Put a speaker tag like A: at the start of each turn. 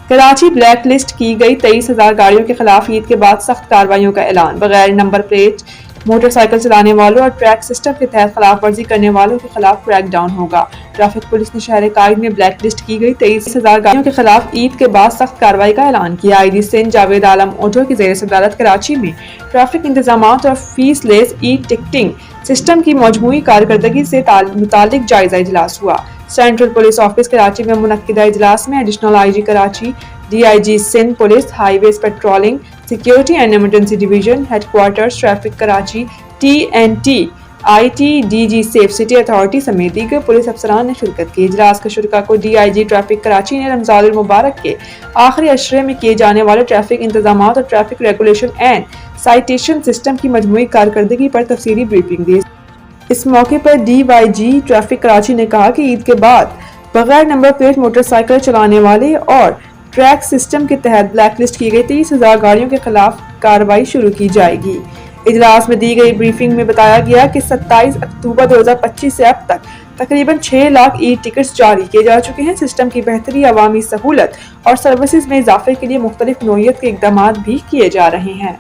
A: Karachi black list کی گئی 23,000 گاڑیوں کے خلاف عید کے بعد سخت کارروائیوں کا اعلان۔ بغیر نمبر پلیٹ موٹر سائیکل چلانے والوں اور ٹریک سسٹم کے تحت خلاف ورزی کرنے والوں کے خلاف کریک ڈاؤن ہوگا۔ ٹریفک پولیس نے شہر قائد میں بلیک لسٹ کی گئی 23,000 گاڑیوں کے خلاف عید کے بعد سخت کارروائی کا اعلان کیا۔ آئی جی سندھ جاوید عالم اوڈھو کی زیر صدارت کراچی میں ٹریفک انتظامات اور فیس لیس ای ٹکٹنگ سسٹم کی مجموعی کارکردگی سے متعلق جائزہ اجلاس ہوا۔ سینٹرل پولیس آفس کراچی میں منعقدہ اجلاس میں additional I G Karachi, D I G Sindh police, highways patrolling, security and emergency division, headquarters traffic Karachi, T N T, I T, D G safe city authority سمیت دیگر پولیس افسران نے شرکت کی۔ اجلاس کے شرکاء کو D I G traffic Karachi نے رمضان المبارک کے آخری عشرے میں کیے جانے والے ٹریفک انتظامات اور traffic regulation and citation system کی مجموعی کارکردگی پر تفصیلی بریفنگ دی۔ اس موقع پر D Y G traffic Karachi نے کہا کہ عید کے بعد بغیر نمبر پلیٹ موٹر سائیکل چلانے والے اور ٹریک سسٹم کے تحت بلیک لسٹ کی گئی 30,000 گاڑیوں کے خلاف کارروائی شروع کی جائے گی۔ اجلاس میں دی گئی بریفنگ میں بتایا گیا کہ 27 اکتوبر 2025 سے اب تک تقریباً 6 لاکھ ای ٹکٹس جاری کیے جا چکے ہیں۔ سسٹم کی بہتری، عوامی سہولت اور سروسز میں اضافے کے لیے مختلف نوعیت کے اقدامات بھی کیے جا رہے ہیں۔